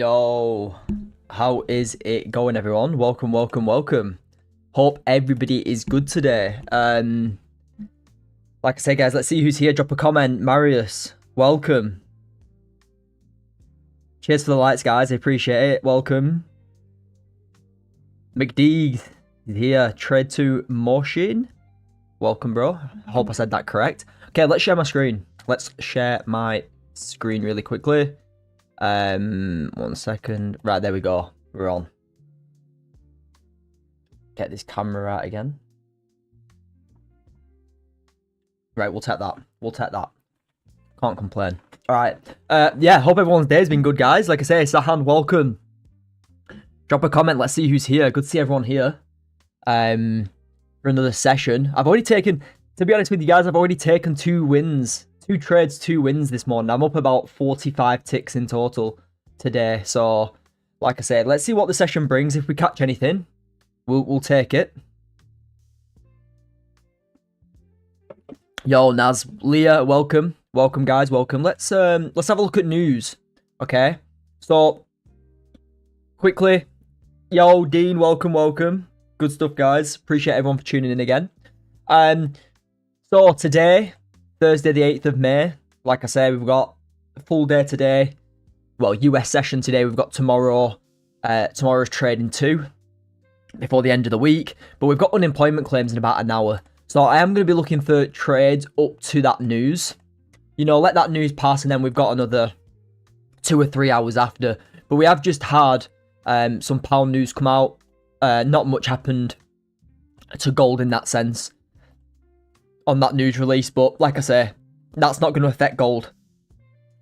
Yo, how is it going, everyone? Welcome. Hope everybody is good today. Like I say, guys, let's see who's here. Drop a comment. Marius, welcome. Cheers for the lights, guys. I appreciate it. Welcome. McDeeg here. Trade to Motion. Welcome, bro. I hope I said that correct. Okay, let's share my screen. Let's share my screen really quickly. 1 second. Right, there we go. We're on. Get this camera out again. Right, we'll take that. Can't complain. Alright. Yeah, hope everyone's day has been good, guys. Like I say, Sahan, welcome. Drop a comment. Let's see who's here. Good to see everyone here. For another session. I've already taken, to be honest with you guys, I've already taken 2 wins. 2 trades, 2 wins this morning. I'm up about 45 ticks in total today. So, like I said, let's see what the session brings. If we catch anything, we'll take it. Yo, Naz, Leah, welcome. Welcome, guys. Welcome. Let's have a look at news. Okay. So, quickly. Yo, Dean, welcome. Good stuff, guys. Appreciate everyone for tuning in again. So today, Thursday the 8th of May, like I say, we've got a full day today. Well, US session today. We've got tomorrow. Tomorrow's trading 2 before the end of the week. But we've got unemployment claims in about an hour. So I am going to be looking for trades up to that news. You know, let that news pass and then we've got another 2 or 3 hours after. But we have just had some pound news come out. Not much happened to gold in that sense on that news release, but like I say, that's not going to affect gold.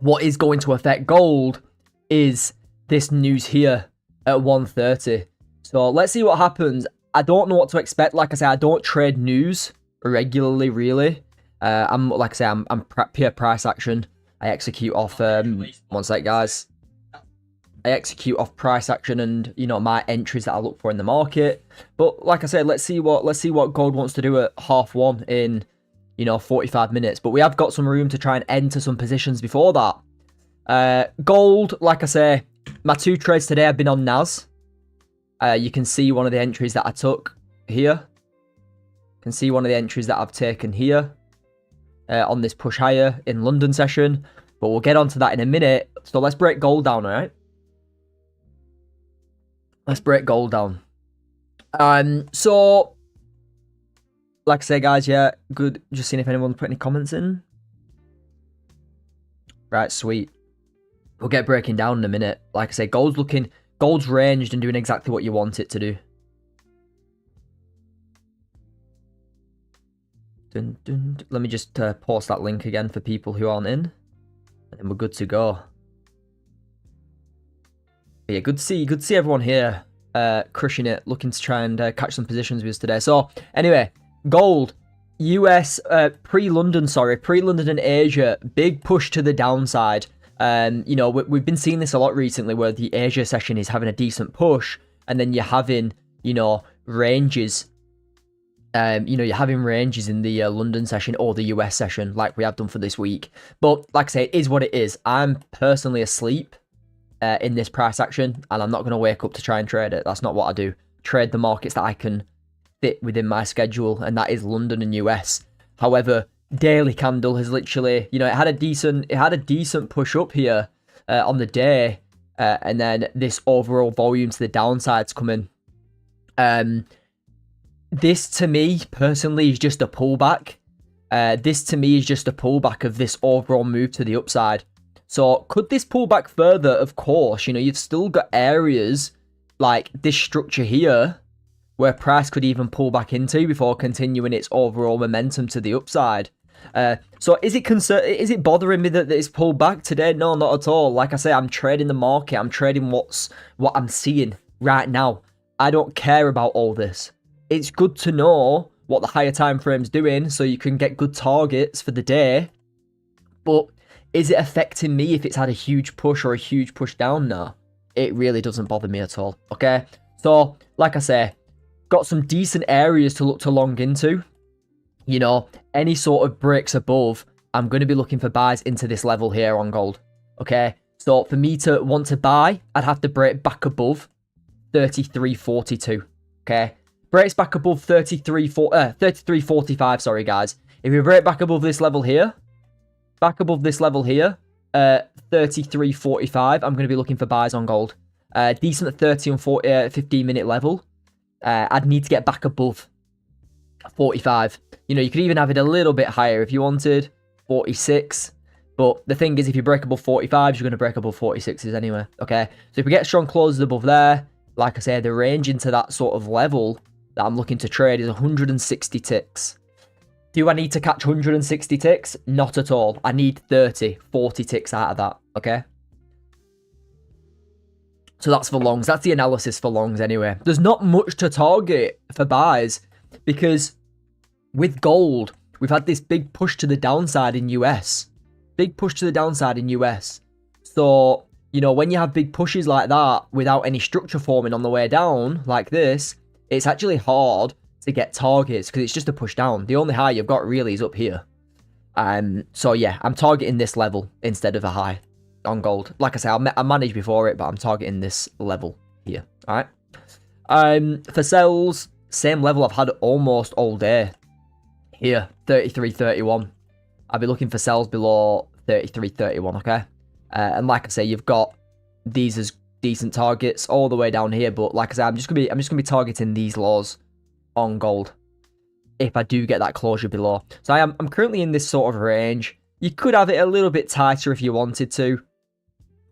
What is going to affect gold is this news here at 1:30. So let's see what happens. I don't know what to expect. Like I say, I don't trade news regularly, really. I'm pure price action. I execute off one sec, guys. I execute off price action and, you know, my entries that I look for in the market. But like I said, let's see what gold wants to do at 1:30 in, you know, 45 minutes. But we have got some room to try and enter some positions before that. Gold, like I say, my 2 trades today have been on NAS. You can see one of the entries that I took here. You can see one of the entries that I've taken here on this push higher in London session. But we'll get onto that in a minute. So let's break gold down, all right? Let's break gold down. So, like I say, guys, yeah, good. Just seeing if anyone put any comments in. Right, sweet. We'll get breaking down in a minute. Like I say, gold's ranged and doing exactly what you want it to do. Let me just post that link again for people who aren't in. And then we're good to go. But yeah, good to see everyone here crushing it, looking to try and catch some positions with us today. So anyway, gold, US, pre-London and Asia, big push to the downside. You know, we've been seeing this a lot recently where the Asia session is having a decent push and then you're having, you know, ranges. You're having ranges in the London session or the US session like we have done for this week. But like I say, it is what it is. I'm personally asleep in this price action, and I'm not going to wake up to try and trade it. That's not what I do. Trade the markets that I can fit within my schedule, and that is London and US. However, daily candle has literally, you know, it had a decent push up here on the day, and then this overall volume to the downside's coming. This to me personally is just a pullback. This to me is just a pullback of this overall move to the upside. So could this pull back further? Of course, you know, you've still got areas like this structure here where price could even pull back into before continuing its overall momentum to the upside. So is it bothering me that it's pulled back today? No, not at all. Like I say, I'm trading the market. I'm trading what I'm seeing right now. I don't care about all this. It's good to know what the higher time frame's doing so you can get good targets for the day. But is it affecting me if it's had a huge push or a huge push down? No, it really doesn't bother me at all. Okay, so like I say, got some decent areas to look to long into. You know, any sort of breaks above, I'm going to be looking for buys into this level here on gold. Okay, So for me to want to buy, I'd have to break back above 33.42. Okay, breaks back above 33.45. Sorry, guys. If we break back above this level here, 33.45, I'm going to be looking for buys on gold. Decent 30 and 40, 15 minute level. I'd need to get back above 45. You know, you could even have it a little bit higher if you wanted, 46. But the thing is, if you break above 45s, you're going to break above 46s anyway, okay? So if we get strong closes above there, like I say, the range into that sort of level that I'm looking to trade is 160 ticks. Do I need to catch 160 ticks? Not at all. I need 30, 40 ticks out of that, okay? So that's for longs. That's the analysis for longs anyway. There's not much to target for buys because with gold, we've had this big push to the downside in US. Big push to the downside in US. So, you know, when you have big pushes like that without any structure forming on the way down, like this, it's actually hard to get targets because it's just a push down. The only high you've got really is up here. So yeah, I'm targeting this level instead of a high on gold. Like I say, I managed before it, but I'm targeting this level here. All right. For sells, same level I've had almost all day. Here, 33.31. I'll be looking for sells below 33.31, okay? And like I say, you've got these as decent targets all the way down here, but like I say, I'm just gonna be targeting these lows on gold if I do get that closure below. So I'm currently in this sort of range. You could have it a little bit tighter if you wanted to,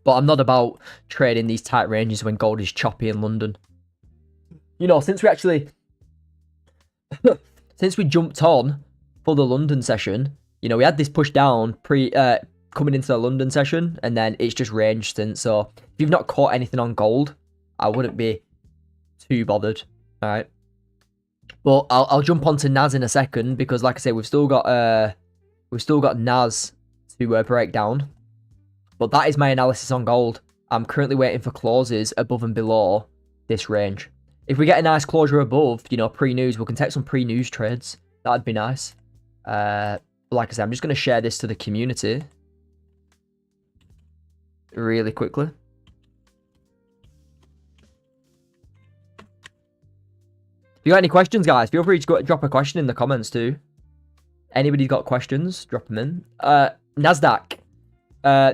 but I'm not about trading these tight ranges when gold is choppy in London. You know, since we actually since we jumped on for the London session, you know, we had this push down coming into the London session, and then it's just ranged since. So if you've not caught anything on gold, I wouldn't be too bothered. All right, but I'll jump onto NAS in a second because, like I say, we've still got NAS to break down. But that is my analysis on gold. I'm currently waiting for closes above and below this range. If we get a nice closure above, you know, pre-news, we can take some pre-news trades. That'd be nice. Like I said, I'm just going to share this to the community really quickly. If you got any questions, guys, feel free to drop a question in the comments too. Anybody's got questions, drop them in. NASDAQ.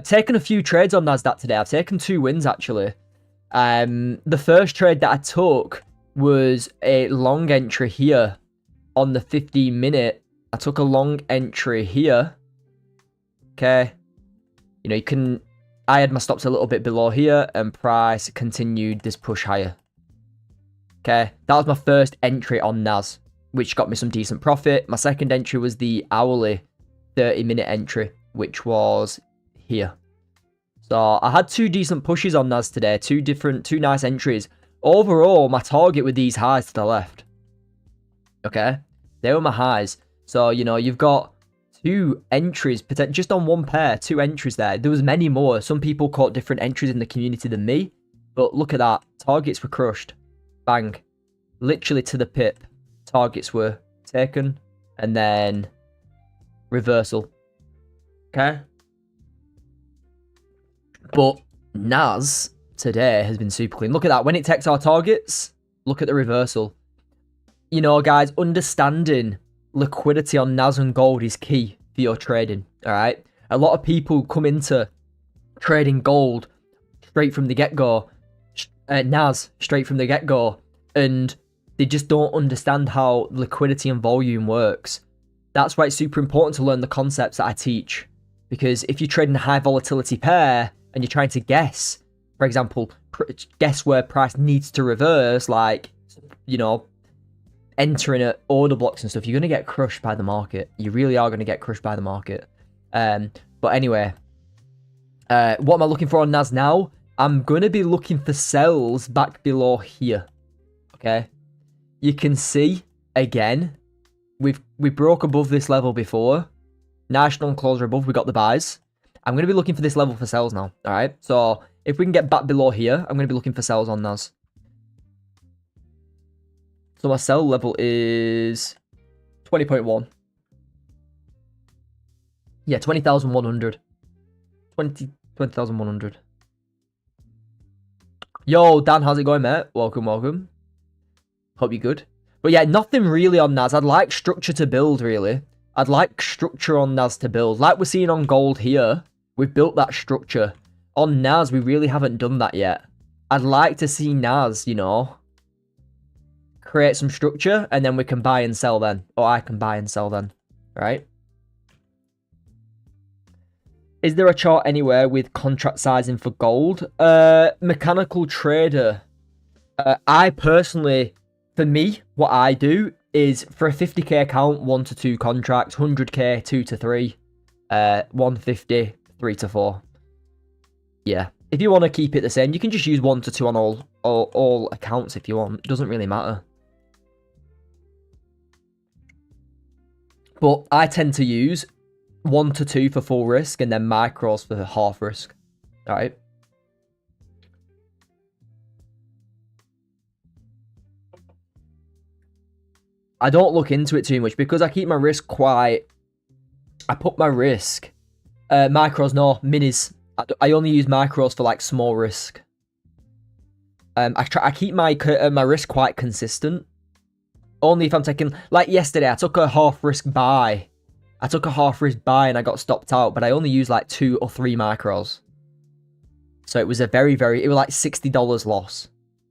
Taken a few trades on NASDAQ today. I've taken 2 wins, actually. The first trade that I took was a long entry here on the 15-minute. I took a long entry here. Okay. You know, I had my stops a little bit below here, and price continued this push higher. Okay. That was my first entry on NAS, which got me some decent profit. My second entry was the hourly 30-minute entry, which was here. So I had 2 decent pushes on NAS today, 2 nice entries. Overall, my target with these highs to the left. Okay. They were my highs. So, you know, you've got 2 entries, just on one pair, 2 entries there. There was many more. Some people caught different entries in the community than me. But look at that. Targets were crushed. Bang. Literally to the pip. Targets were taken. And then reversal. Okay. But NAS today has been super clean. Look at that. When it takes our targets, look at the reversal. You know, guys, understanding liquidity on NAS and gold is key for your trading, all right? A lot of people come into trading gold straight from the get-go, NAS straight from the get-go, and they just don't understand how liquidity and volume works. That's why it's super important to learn the concepts that I teach, because if you're trading a high volatility pair and you're trying to guess, for example, guess where price needs to reverse, like, you know, entering at order blocks and stuff, you're going to get crushed by the market. You really are going to get crushed by the market. But anyway, what am I looking for on NAS now? I'm going to be looking for sells back below here. Okay. You can see, again, we broke above this level before. Nice strong closer above. We got the buys. I'm going to be looking for this level for sells now. All right. So if we can get back below here, I'm going to be looking for sells on NAS. So my sell level is 20.1. Yeah, 20,100. 20,100. Yo, Dan, how's it going, mate? Welcome, welcome. Hope you're good. But yeah, nothing really on NAS. I'd like structure to build, really. I'd like structure on NAS to build. Like we're seeing on gold here, we've built that structure. On NAS, we really haven't done that yet. I'd like to see NAS, you know, create some structure, and then we can buy and sell then. Or I can buy and sell then, right? Is there a chart anywhere with contract sizing for gold? Mechanical trader. I personally, for me, what I do is for a 50k account, 1 to 2 contracts, 100k, 2 to 3, 150, 3 to 4. Yeah. If you want to keep it the same, you can just use 1 to 2 on all accounts if you want. It doesn't really matter. But I tend to use 1 to 2 for full risk and then micros for half risk. Alright. I don't look into it too much because I keep my risk quite... I put my risk... micros, no, minis. I only use micros for like small risk. I keep my risk quite consistent. Only if I'm taking... Like yesterday, I took a half risk buy. And I got stopped out, but I only used like 2 or 3 micros. So it was a very, it was like $60 loss.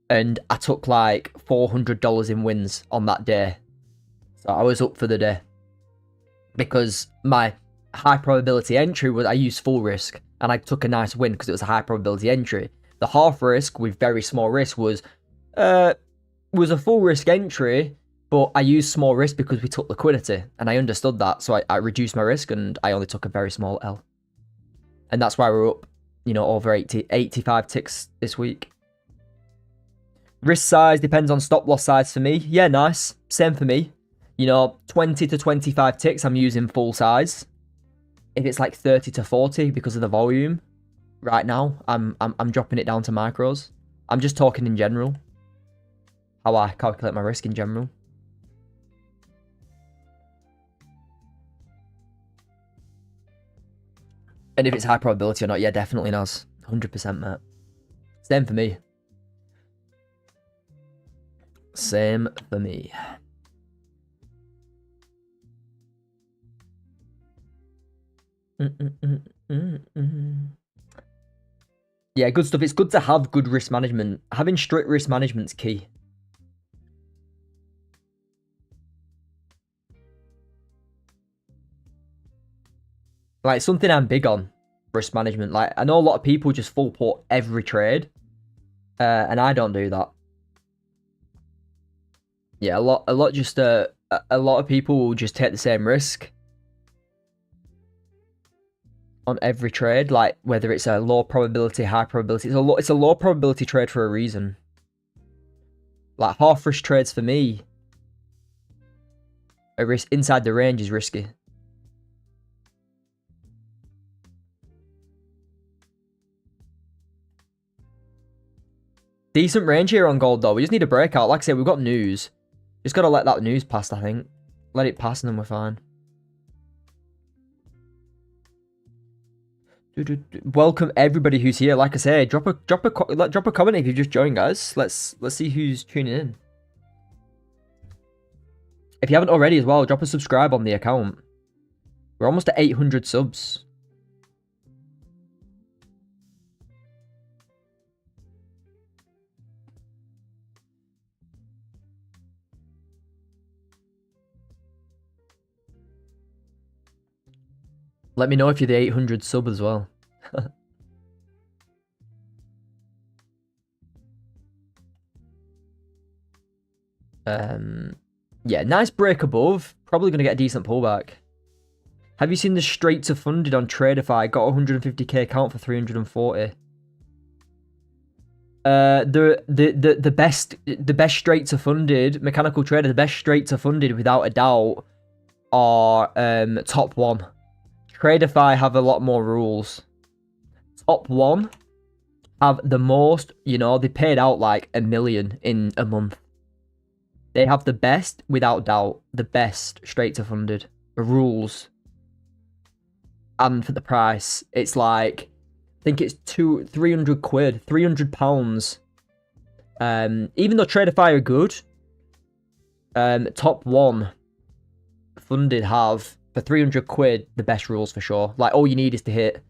And I took like $400 in wins on that day. So I was up for the day. Because my high probability entry was I used full risk. And I took a nice win because it was a high probability entry. The half risk with very small risk was a full risk entry. But I used small risk because we took liquidity, and I understood that, so I reduced my risk, and I only took a very small L. And that's why we're up, you know, over 85 ticks this week. Risk size depends on stop loss size for me. Yeah, nice. Same for me. You know, 20 to 25 ticks, I'm using full size. If it's like 30 to 40 because of the volume, right now, I'm dropping it down to micros. I'm just talking in general. How I calculate my risk in general. And if it's high probability or not, yeah, definitely NAS. 100%, mate. Same for me. Same for me. Yeah, good stuff. It's good to have good risk management. Having strict risk management's key. Like, something I'm big on, risk management. Like, I know a lot of people just full port every trade, and I don't do that. Yeah, a lot of people will just take the same risk on every trade, like whether it's a low probability, high probability. It's a low probability trade for a reason. Like half risk trades for me, a risk inside the range is risky. Decent range here on gold, though. We just need a breakout. Like I said, we've got news. Just got to let that news pass, I think. Let it pass and then we're fine. Welcome everybody who's here. Like I say, drop a comment if you just joined, guys. Let's see who's tuning in. If you haven't already as well, drop a subscribe on the account. We're almost at 800 subs. Let me know if you're the 800 sub as well. Yeah, nice break above. Probably going to get a decent pullback. Have you seen the straight to funded on Tradeify? Got a 150k account for 340. The best straight to funded mechanical trader, the best straight to funded without a doubt are top one. Tradeify have a lot more rules. Top one have the most, you know, they paid out like $1 million in a month. They have the best, without doubt, the best straight to funded rules. And for the price, it's like think it's 300 quid, £300. Even though Traderfire are good, top one funded have for 300 quid the best rules for sure. Like all you need is to hit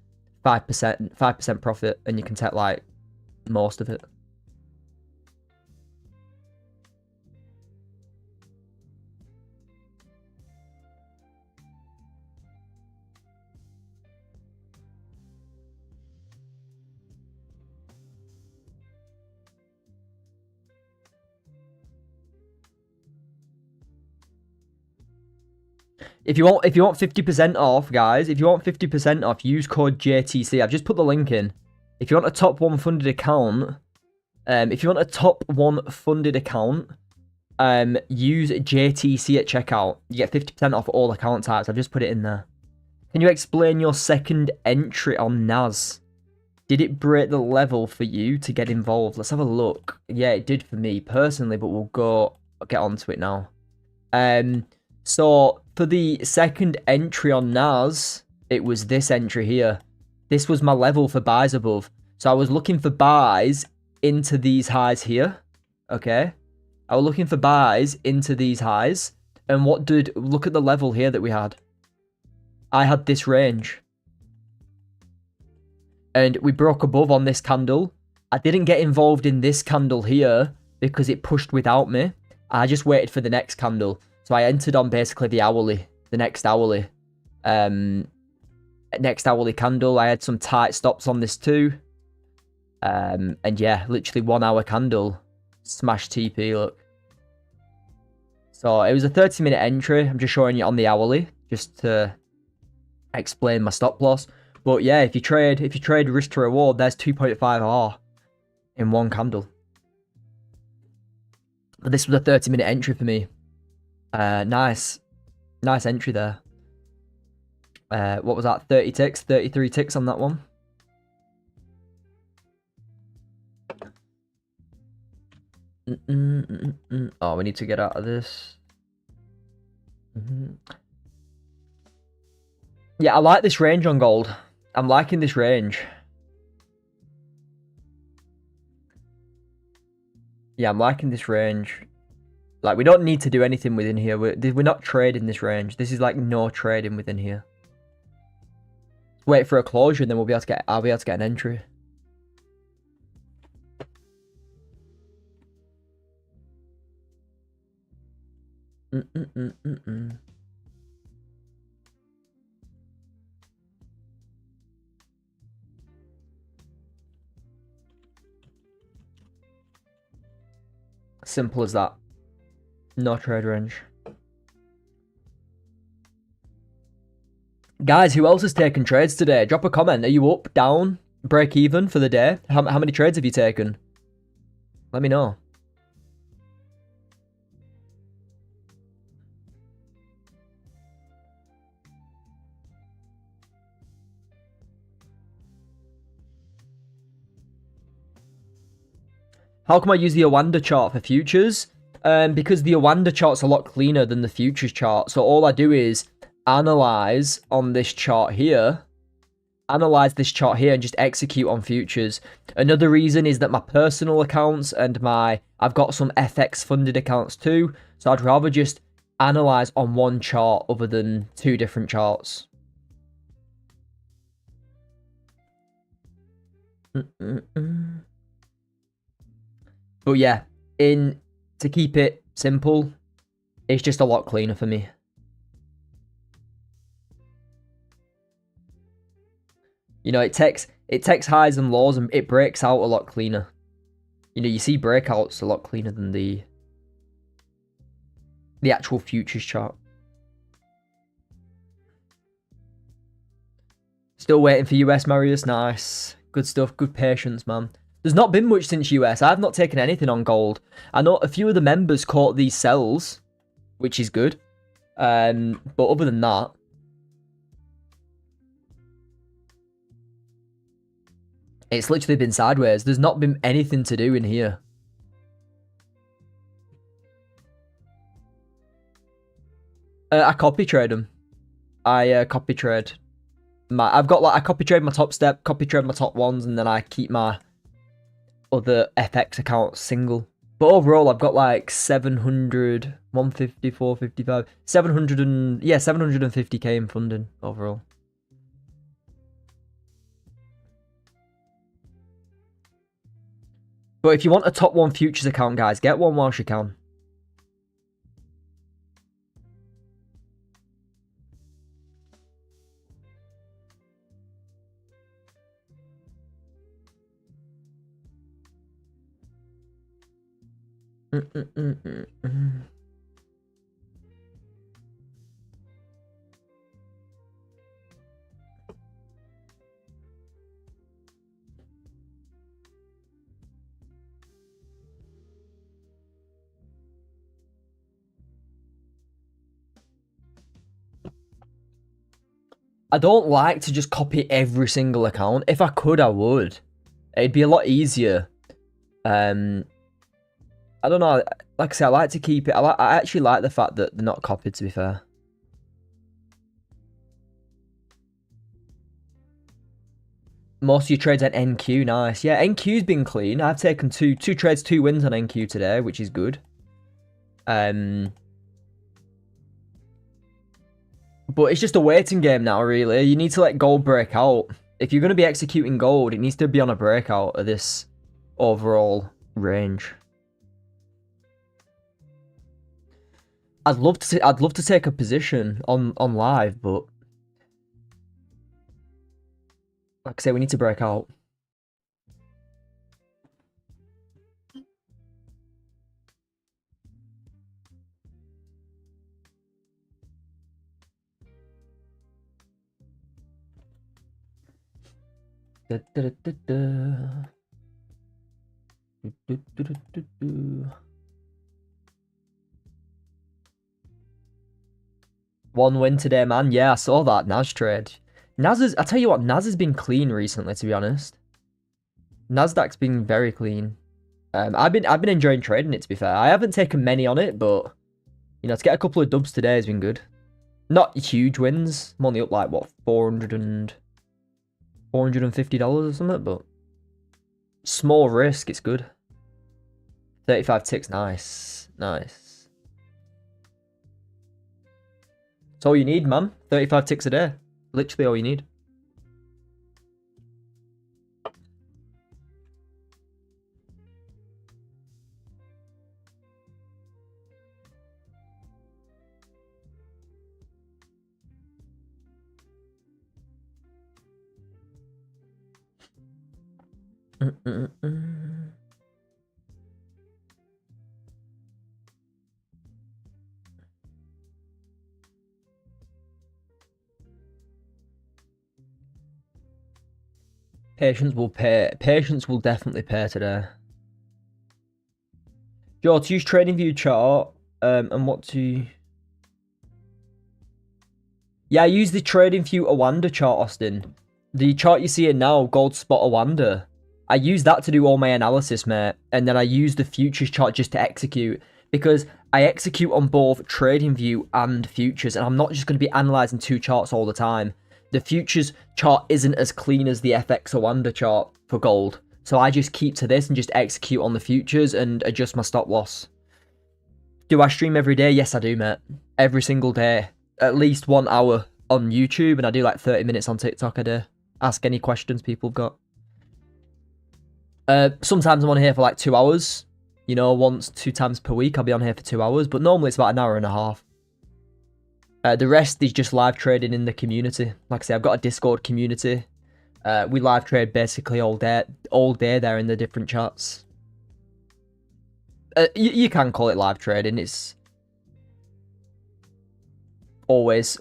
5% profit, and you can take like most of it. If you want 50% off, guys, if you want 50% off, use code JTC. I've just put the link in. If you want a top one funded account, use JTC at checkout. You get 50% off all account types. I've just put it in there. Can you explain your second entry on NAS? Did it break the level for you to get involved? Let's have a look. Yeah, it did for me personally, but I'll get onto it now. So for the second entry on NAS, it was this entry here. This was my level for buys above. So I was looking for buys into these highs here. Okay. I was looking for buys into these highs. And look at the level here that we had. I had this range. And we broke above on this candle. I didn't get involved in this candle here because it pushed without me. I just waited for the next candle. So I entered on basically the next hourly candle. I had some tight stops on this too. And yeah, literally 1 hour candle. Smash TP, look. So it was a 30-minute entry. I'm just showing you on the hourly, just to explain my stop loss. But yeah, if you trade risk to reward, there's 2.5R in one candle. But this was a 30-minute entry for me. Nice entry there. What was that? 30 ticks, 33 ticks on that one. Oh, we need to get out of this. Yeah, I like this range on gold. I'm liking this range. Yeah, I'm liking this range. Like, we don't need to do anything within here. We're not trading this range. This is like no trading within here. Wait for a closure, and then I'll be able to get an entry. Simple as that. No trade range. Guys, who else has taken trades today? Drop a comment. Are you up, down, break even for the day? How many trades have you taken? Let me know. How come I use the Xauusd chart for futures? Because the Xauusd chart's a lot cleaner than the futures chart. So all I do is analyze on this chart here. Analyze this chart here and just execute on futures. Another reason is that my personal accounts and I've got some FX funded accounts too. So I'd rather just analyze on one chart other than two different charts. But yeah, to keep it simple, it's just a lot cleaner for me. You know, it takes highs and lows and it breaks out a lot cleaner. You know, you see breakouts a lot cleaner than the actual futures chart. Still waiting for US, Marius. Nice. Good stuff. Good patience, man. There's not been much since US. I've not taken anything on gold. I know a few of the members caught these sells, which is good. But other than that, it's literally been sideways. There's not been anything to do in here. I copy trade them. I copy trade I've got like I copy trade my top step, copy trade my top ones, and then I keep my other FX account single. But overall, I've got like 700, 150, 455, 700 and yeah, 750k in funding overall. But if you want a top one futures account, guys, get one whilst you can. I don't like to just copy every single account. If I could, I would. It'd be a lot easier. I don't know. Like I say, I like to keep it. I actually like the fact that they're not copied, to be fair. Most of your trades on NQ, nice. Yeah, NQ's been clean. I've taken two trades, 2 wins on NQ today, which is good. But it's just a waiting game now, really. You need to let gold break out. If you're going to be executing gold, it needs to be on a breakout of this overall range. I'd love to take a position on live, but like I say, we need to break out. One win today, man. Yeah, I saw that Naz trade. I tell you what, Naz has been clean recently, to be honest. Nasdaq's been very clean. I've been enjoying trading it, to be fair. I haven't taken many on it, but you know, to get a couple of dubs today has been good. Not huge wins. I'm only up like what, $450 or something, but small risk, it's good. 35 ticks, nice. Nice. That's all you need, man. 35 ticks a day. Literally all you need. Patience will pay. Patience will definitely pay today. Joe, to use TradingView chart, and what to... Yeah, I use the TradingView Xauusd chart, Austin. The chart you see here now, gold spot Xauusd. I use that to do all my analysis, mate. And then I use the futures chart just to execute. Because I execute on both TradingView and futures. And I'm not just going to be analysing 2 charts all the time. The futures chart isn't as clean as the FX Xauusd chart for gold. So I just keep to this and just execute on the futures and adjust my stop loss. Do I stream every day? Yes, I do, mate. Every single day. At least 1 hour on YouTube. And I do like 30 minutes on TikTok a day. Ask any questions people have got. Sometimes I'm on here for like 2 hours. You know, 2 times per week I'll be on here for 2 hours. But normally it's about an hour and a half. The rest is just live trading in the community. Like I say, I've got a Discord community. We live trade basically all day there in the different chats. You can call it live trading. It's always,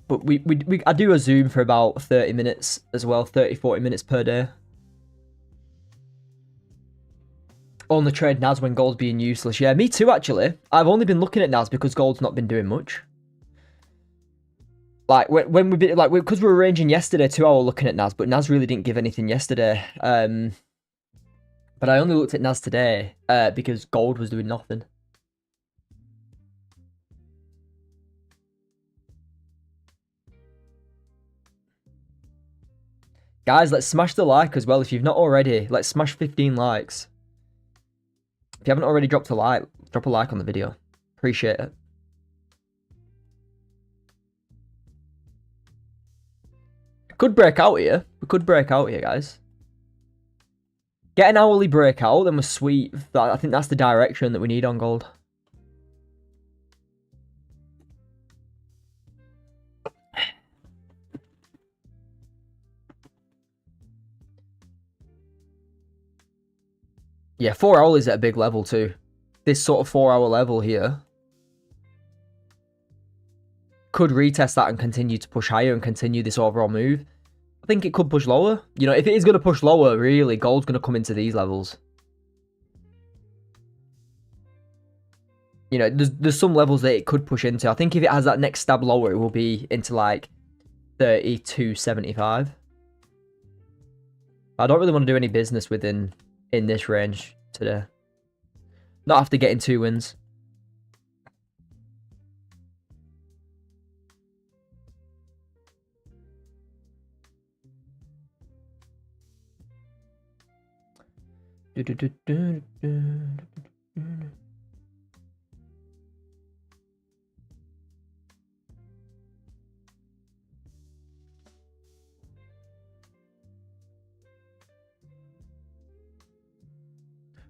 but I do a Zoom for about 30 minutes as well, 30-40 minutes per day. Only trade NAS when gold's being useless. Yeah, me too, actually. I've only been looking at NAS because gold's not been doing much. Like when we've been because we were arranging yesterday 2 hour looking at NAS, but NAS really didn't give anything yesterday. But I only looked at NAS today because gold was doing nothing. Guys, let's smash the like as well. If you've not already, let's smash 15 likes. If you haven't already dropped a like, drop a like on the video. Appreciate it. Could break out here. We could break out here, guys. Get an hourly breakout, then we're sweet. I think that's the direction that we need on gold. Yeah, 4 hours is at a big level too. This sort of 4 hour level here could retest that and continue to push higher and continue this overall move. I think it could push lower. You know, if it is going to push lower, really, gold's going to come into these levels. You know, there's some levels that it could push into. I think if it has that next stab lower, it will be into like 32.75. I don't really want to do any business in this range today. Not after getting 2 wins.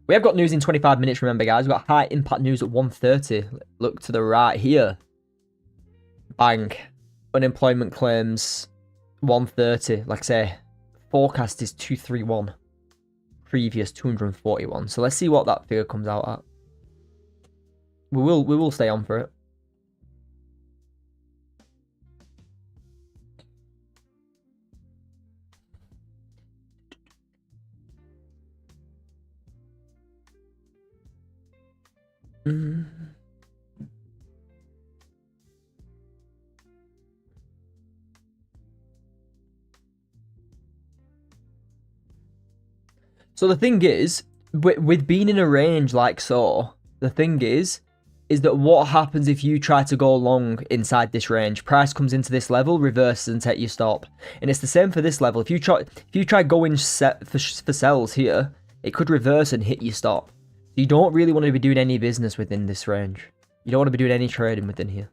We have got news in 25 minutes, remember, guys. We've got high impact news at 1:30. Look to the right here. Bang. Unemployment claims 1:30. Like I say, forecast is 231. Previous 241. So let's see what that figure comes out at. We will stay on for it. So the thing is, with being in a range like so, the thing is that what happens if you try to go long inside this range? Price comes into this level, reverses and take your stop. And it's the same for this level. If you try going set for sells here, it could reverse and hit your stop. You don't really want to be doing any business within this range. You don't want to be doing any trading within here.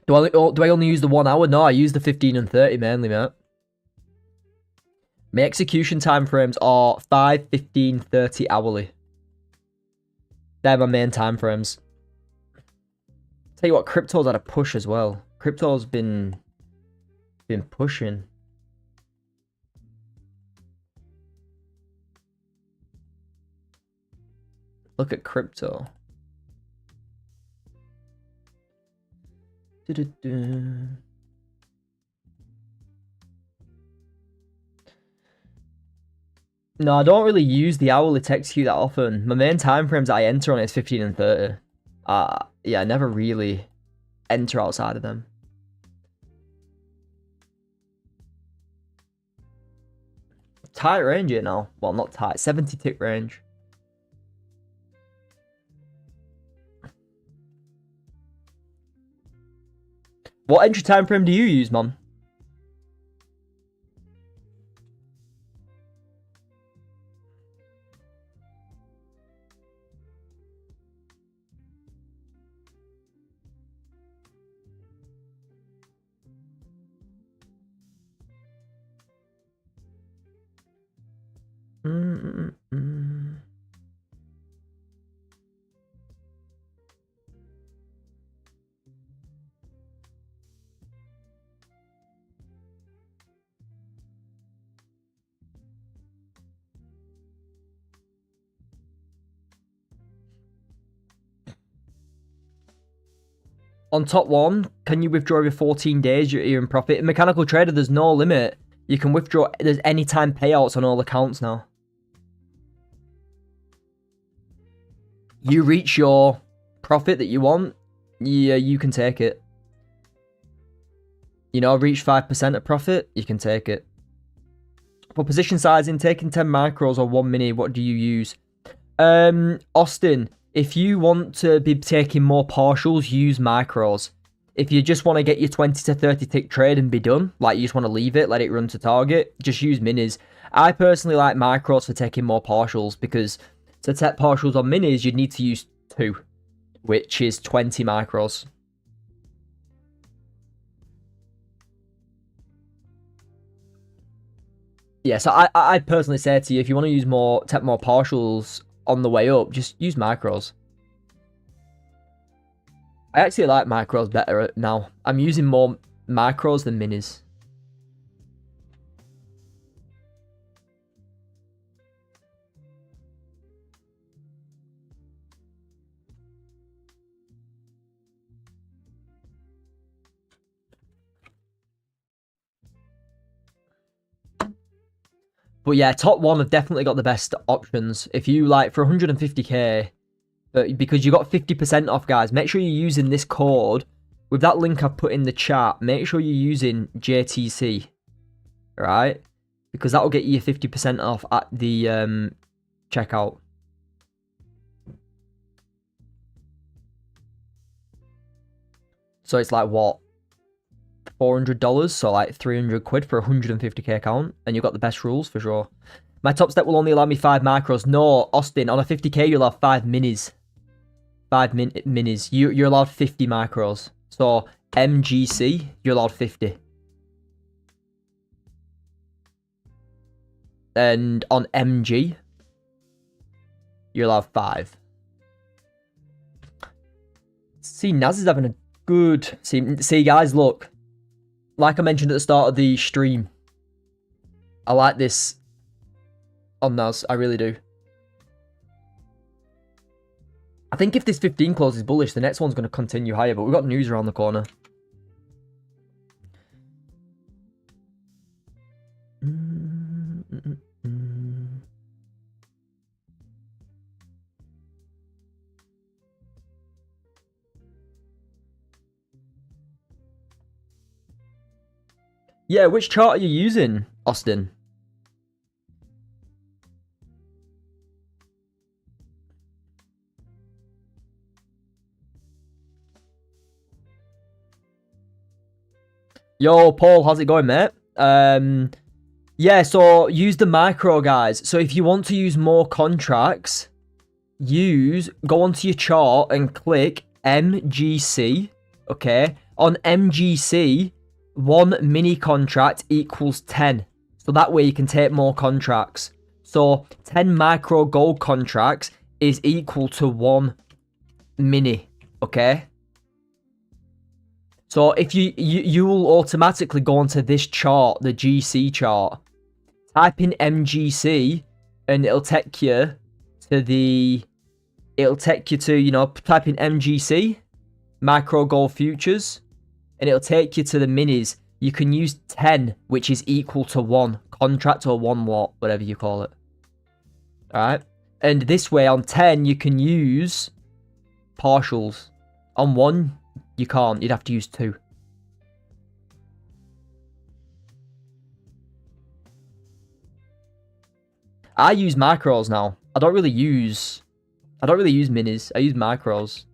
Do I only use the 1 hour? No, I use the 15 and 30 mainly, mate. My execution time frames are 5, 15, 30 hourly. They're my main time frames. Tell you what, crypto's had a push as well. Crypto's been pushing. Look at crypto. No, I don't really use the hourly to execute that often. My main time frames that I enter on is 15 and 30. Yeah, I never really enter outside of them. Tight range here now. Well, not tight. 70 tick range. What entry time frame do you use, man? On top one, can you withdraw every 14 days? You're in profit. In Mechanical Trader, there's no limit. You can withdraw. There's anytime payouts on all accounts now. You reach your profit that you want, yeah, you can take it. You know, reach 5% of profit, you can take it. For position sizing, taking 10 micros or 1 mini, what do you use? Austin, if you want to be taking more partials, use micros. If you just want to get your 20 to 30 tick trade and be done, like you just want to leave it, let it run to target, just use minis. I personally like micros for taking more partials, because to take partials on minis, you'd need to use 2, which is 20 micros. Yeah, so I'd personally say to you, if you want to use take more partials on the way up, just use micros. I actually like micros better now. I'm using more micros than minis. But yeah, top 1 have definitely got the best options. If you like, for 150k, because you got 50% off, guys, make sure you're using this code with that link I've put in the chat. Make sure you're using JTC, right? Because that will get you 50% off at the checkout. So it's like, what, $400, so like 300 quid for a 150k account, and you've got the best rules for sure. My top step will only allow me 5 macros. No, Austin, on a 50k you'll have 5 minis. 5 minis. You're allowed 50 macros. So MGC, you're allowed 50. And on MG, you're allowed 5. See, Naz is having a good... See guys, look. Like I mentioned at the start of the stream, I like this on Naz. I really do. I think if this 15 closes bullish, the next one's going to continue higher, but we've got news around the corner. Yeah, which chart are you using, Austin? Yo, Paul, how's it going, mate? Yeah, so use the micro, guys. So if you want to use more contracts, go onto your chart and click MGC, okay? On MGC, 1 mini contract equals 10. So that way you can take more contracts. So 10 micro gold contracts is equal to 1 mini, okay? So if you will automatically go onto this chart, the GC chart, type in MGC, and it'll take you to type in MGC, micro gold futures, and it'll take you to the minis. You can use 10, which is equal to 1 contract or 1 lot, whatever you call it. Alright? And this way, on 10, you can use partials. On 1, you can't. You'd have to use 2. I use macros now. I don't really use minis. I use macros.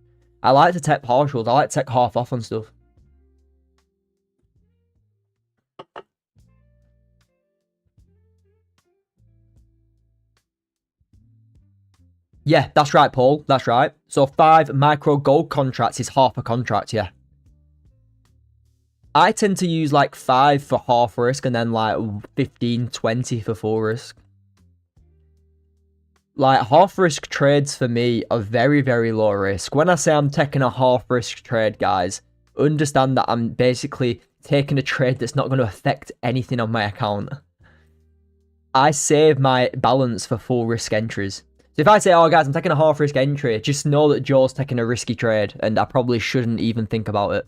I like to take partials. I like to take half off and stuff. Yeah, that's right, Paul. That's right. So 5 micro gold contracts is half a contract, yeah. I tend to use like 5 for half risk and then like 15, 20 for full risk. Like, half risk trades for me are very, very low risk. When I say I'm taking a half risk trade, guys, understand that I'm basically taking a trade that's not going to affect anything on my account. I save my balance for full risk entries. So if I say, oh guys, I'm taking a half risk entry, just know that Joe's taking a risky trade and I probably shouldn't even think about it.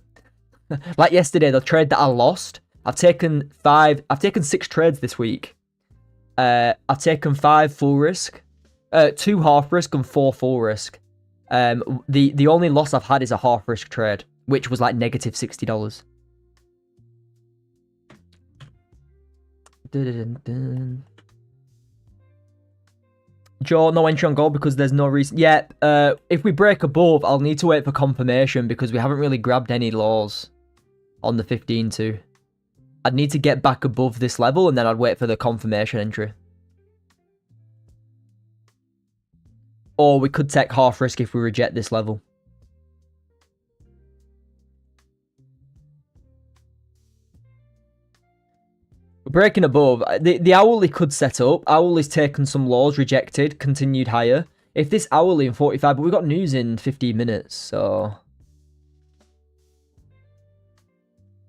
Like yesterday, the trade that I lost, I've taken 6 trades this week. I've taken 5 full risk, 2 half risk and 4 full risk. The only loss I've had is a half risk trade, which was like negative $60. Joe, no entry on gold because there's no reason. Yeah, if we break above, I'll need to wait for confirmation because we haven't really grabbed any laws on the 15-2. I'd need to get back above this level and then I'd wait for the confirmation entry. Or we could take half risk if we reject this level. We're breaking above. The hourly could set up. Hourly's taken some laws, rejected, continued higher. If this hourly in 45, but we've got news in 15 minutes, so...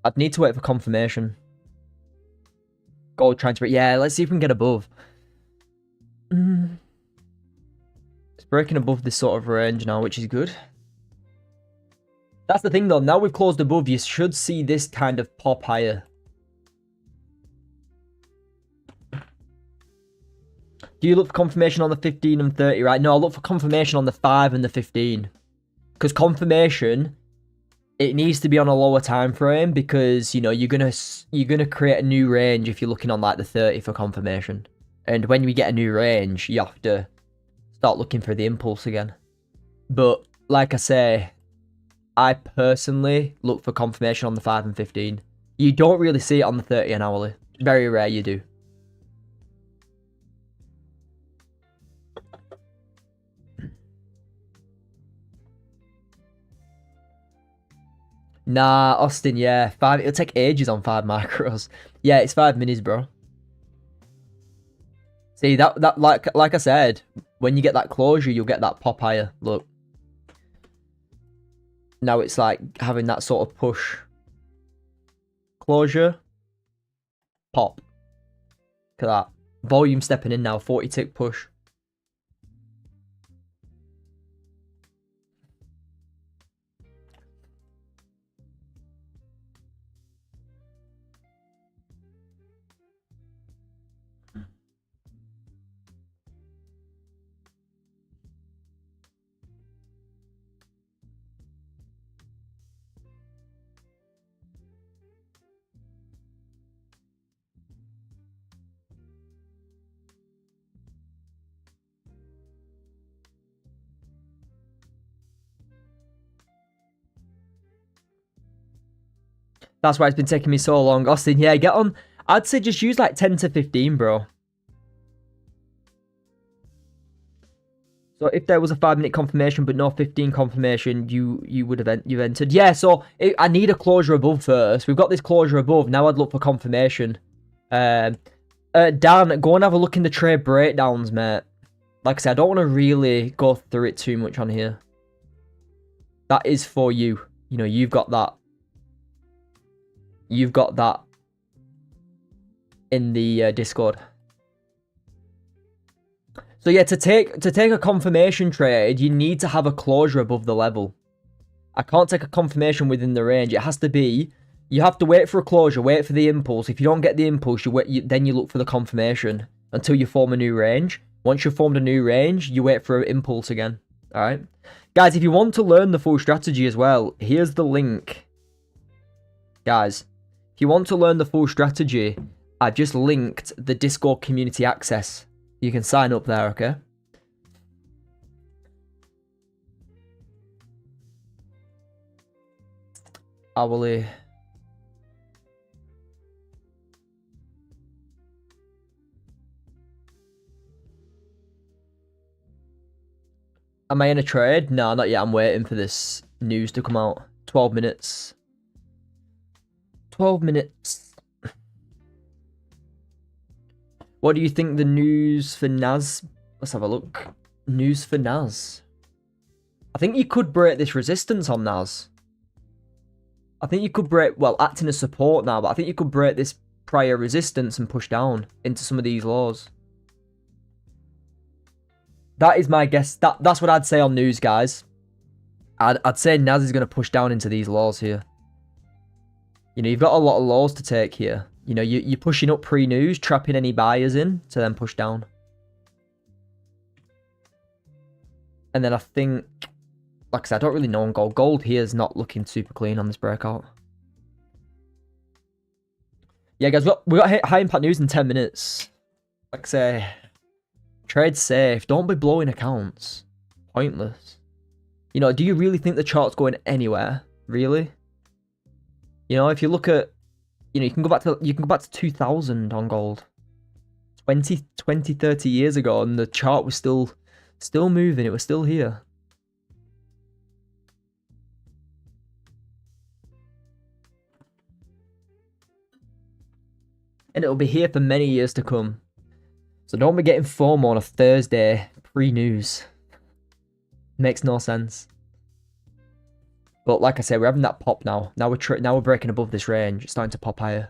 I'd need to wait for confirmation. Gold trying to... Yeah, let's see if we can get above. It's breaking above this sort of range now, which is good. That's the thing, though. Now we've closed above, you should see this kind of pop higher. Do you look for confirmation on the 15 and 30, right? No, I look for confirmation on the 5 and the 15. Because confirmation, it needs to be on a lower time frame because, you know, you're gonna create a new range if you're looking on like the 30 for confirmation. And when we get a new range, you have to start looking for the impulse again. But like I say, I personally look for confirmation on the 5 and 15. You don't really see it on the 30 and hourly. Very rare you do. Nah, Austin, yeah. 5, it'll take ages on 5 macros. Yeah, it's 5 minis, bro. See, that like I said, when you get that closure, you'll get that pop higher. Look. Now it's like having that sort of push. Closure. Pop. Look at that. Volume stepping in now, 40 tick push. That's why it's been taking me so long. Austin, yeah, get on. I'd say just use like 10 to 15, bro. So if there was a 5-minute confirmation but no 15 confirmation, you would have you've entered. Yeah, so I need a closure above first. We've got this closure above. Now I'd look for confirmation. Dan, go and have a look in the trade breakdowns, mate. Like I said, I don't want to really go through it too much on here. That is for you. You know, you've got that. You've got that in the Discord. So yeah, to take a confirmation trade, you need to have a closure above the level. I can't take a confirmation within the range. It has to be, you have to wait for a closure, wait for the impulse. If you don't get the impulse, then you look for the confirmation until you form a new range. Once you've formed a new range, you wait for an impulse again. All right, guys, if you want to learn the full strategy as well, here's the link. Guys, if you want to learn the full strategy, I've just linked the Discord community access. You can sign up there, okay? Hourly. Am I in a trade? No, not yet. I'm waiting for this news to come out. 12 minutes. 12 minutes. What do you think the news for Naz? Let's have a look. News for Naz. I think you could break this resistance on Naz. I think you could break, well, acting as support now, but I think you could break this prior resistance and push down into some of these lows. That is my guess. That's what I'd say on news, guys. I'd say Naz is going to push down into these lows here. You know, you've got a lot of lows to take here. You know, you're pushing up pre-news, trapping any buyers in to then push down. And then I think, like I said, I don't really know on gold. Gold here is not looking super clean on this breakout. Yeah, guys, we got high impact news in 10 minutes. Like I say, Trade safe. Don't be blowing accounts. Pointless. You know, do you really think the chart's going anywhere? Really? You know, if you look at, you know, you can go back to 2000 on gold. 20, 30 years ago, and the chart was still moving. It was still here. And it'll be here for many years to come. So don't be getting FOMO on a Thursday pre-news. Makes no sense. But like I said, we're having that pop now. Now we're breaking above this range. It's starting to pop higher.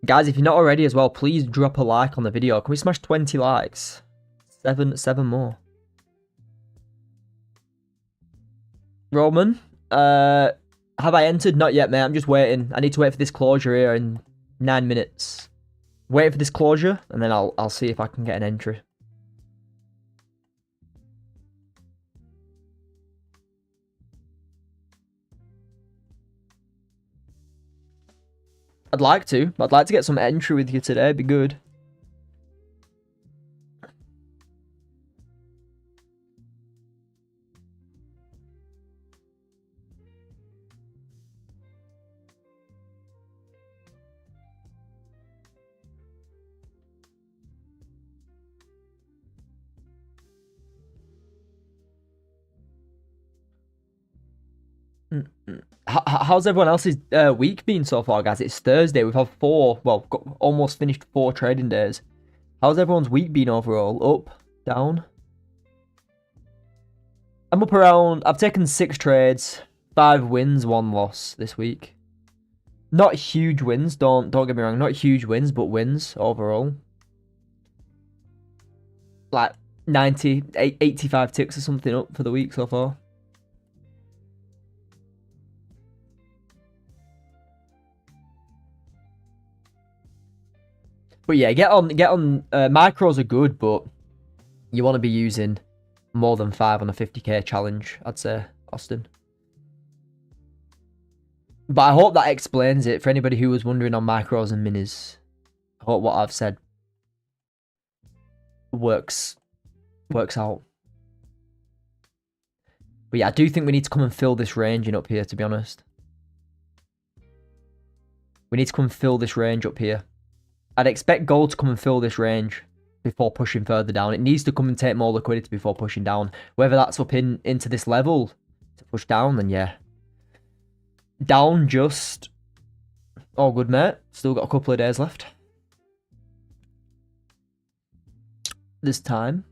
Guys, if you're not already as well, please drop a like on the video. Can we smash 20 likes? Seven more. Roman, have I entered? Not yet, mate. I'm just waiting. I need to wait for this closure here in 9 minutes. Waiting for this closure, and then I'll see if I can get an entry. I'd like to get some entry with you today. It'd be good. How's everyone else's week been so far, guys? It's Thursday. We've had almost finished 4 trading days. How's everyone's week been overall? Up? Down? I'm up around... I've taken 6 trades. 5 wins, 1 loss this week. Not huge wins, don't get me wrong. Not huge wins, but wins overall. Like 90, 85 ticks or something up for the week so far. But yeah, get on. Micros are good, but you want to be using more than 5 on a 50k challenge, I'd say, Austin. But I hope that explains it for anybody who was wondering on micros and minis. I hope what I've said works out. But yeah, I do think we need to come and fill this range in up here, to be honest. We need to come and fill this range up here. I'd expect gold to come and fill this range before pushing further down. It needs to come and take more liquidity before pushing down. Whether that's up into this level to push down, then yeah. Down just... all good, mate. Still got a couple of days left. This time.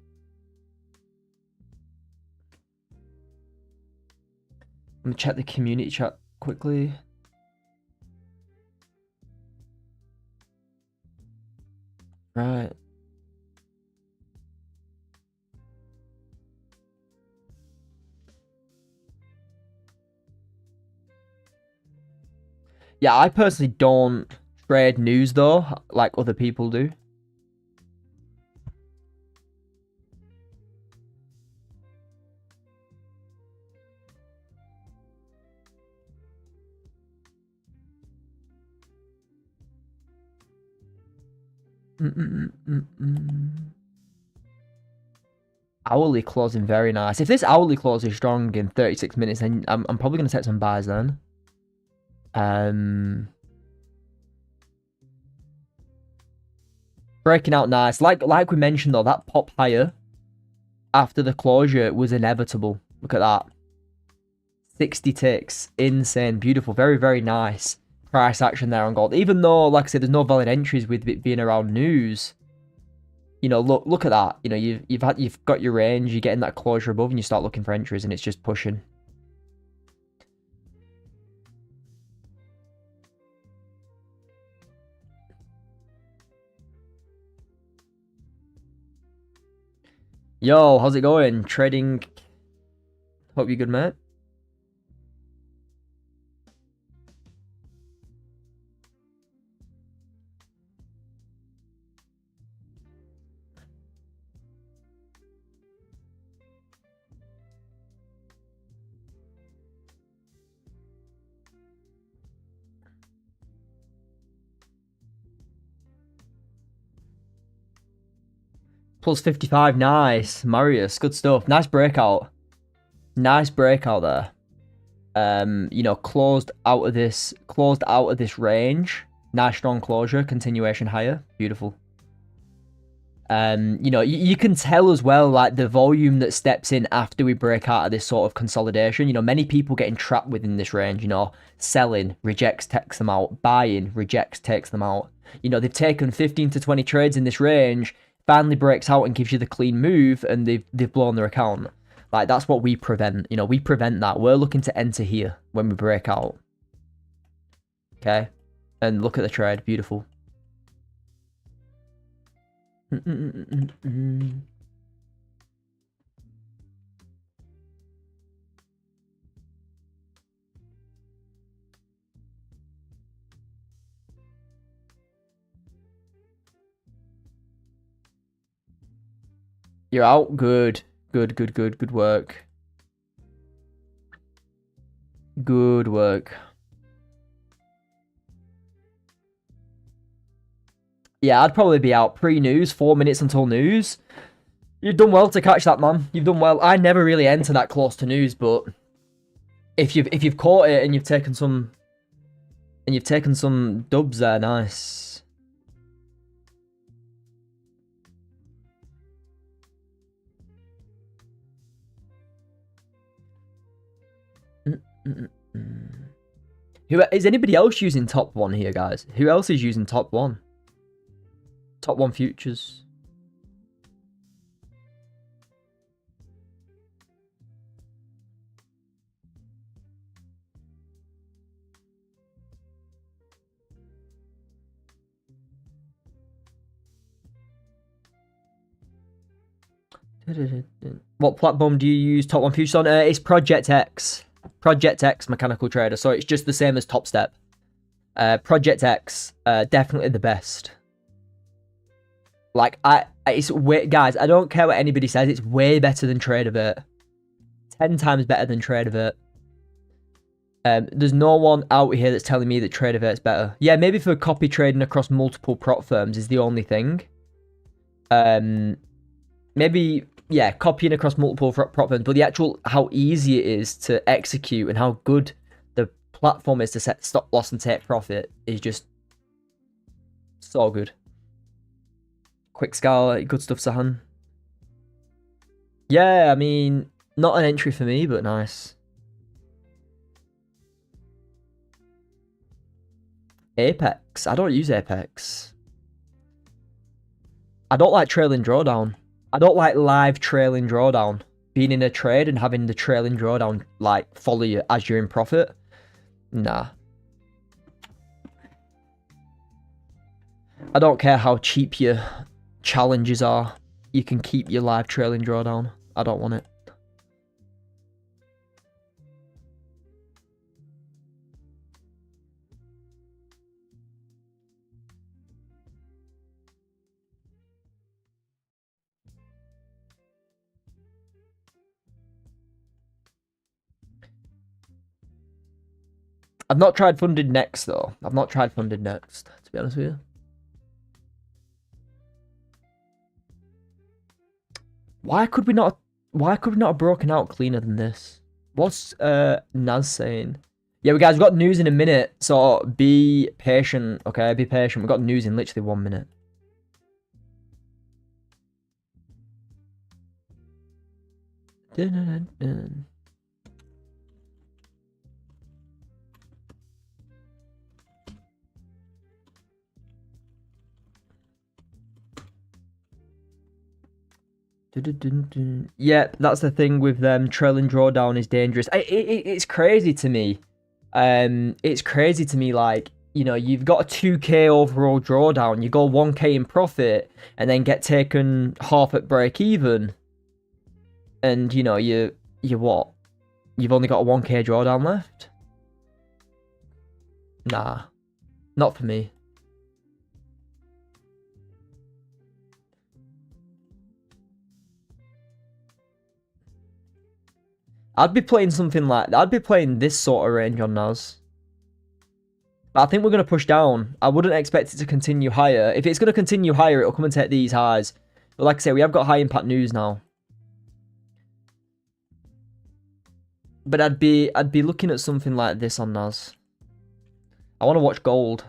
Let me check the community chat quickly. Right. Yeah, I personally don't trade news though, like other people do. Hourly closing, very nice. If this hourly close is strong in 36 minutes, then I'm probably going to set some buys then. Breaking out nice. Like we mentioned though, that pop higher after the closure was inevitable. Look at that. 60 ticks. Insane. Beautiful. Very, very nice price action there on gold. Even though, like I said, there's no valid entries with it being around news. You know, look at that. You know, you've got your range, you're getting that closure above, and you start looking for entries, and it's just pushing. Yo, how's it going? Trading. Hope you're good, mate. Plus 55, nice. Marius, good stuff. Nice breakout. Nice breakout there. You know, closed out of this range. Nice strong closure, continuation higher. Beautiful. You know, you can tell as well, like, the volume that steps in after we break out of this sort of consolidation. You know, many people getting trapped within this range, you know, selling, rejects, takes them out, buying, rejects, takes them out. You know, they've taken 15 to 20 trades in this range, finally breaks out and gives you the clean move, and they've blown their account. Like, that's what we prevent. You know, we prevent that. We're looking to enter here when we break out. Okay? And look at the trade. Beautiful. You're out. Good. Good work. Good work. Yeah, I'd probably be out pre-news, 4 minutes until news. You've done well to catch that, man. You've done well. I never really enter that close to news, but if you've caught it and you've taken some dubs there, nice. Who is anybody else using top one here, guys? Who else is using top one? Top one futures. What platform do you use top one futures on? It's Project X. Project X mechanical trader. So it's just the same as Top Step. Project X, definitely the best. Like, it's way, guys, I don't care what anybody says, it's way better than TradeAvert. 10 times better than TradeAvert. There's no one out here that's telling me that TradeAvert's better. Yeah, maybe for copy trading across multiple prop firms is the only thing. Maybe, yeah, copying across multiple prop firms, but the actual, how easy it is to execute and how good the platform is to set stop loss and take profit is just so good. Quick scale, good stuff, Sahan. Yeah, I mean, not an entry for me, but nice. Apex. I don't use Apex. I don't like trailing drawdown. I don't like live trailing drawdown. Being in a trade and having the trailing drawdown, like, follow you as you're in profit. Nah. I don't care how cheap your challenges are. You can keep your live trailing drawdown. I don't want it. I've not tried funded next though. I've not tried funded next, to be honest with you. Why could we not have broken out cleaner than this? What's Naz saying? Yeah, guys, we've got news in a minute, so be patient, okay? Be patient. We've got news in literally 1 minute. Yeah, that's the thing with them. Trailing drawdown is dangerous. It's crazy to me. It's crazy to me, like, you know, you've got a 2k overall drawdown, you go 1k in profit, and then get taken half at break even. And, you know, you what? You've only got a 1k drawdown left? Nah. Not for me. I'd be playing something like... I'd be playing this sort of range on Naz. But I think we're going to push down. I wouldn't expect it to continue higher. If it's going to continue higher, it'll come and take these highs. But like I say, we have got high impact news now. But I'd be looking at something like this on Naz. I want to watch gold.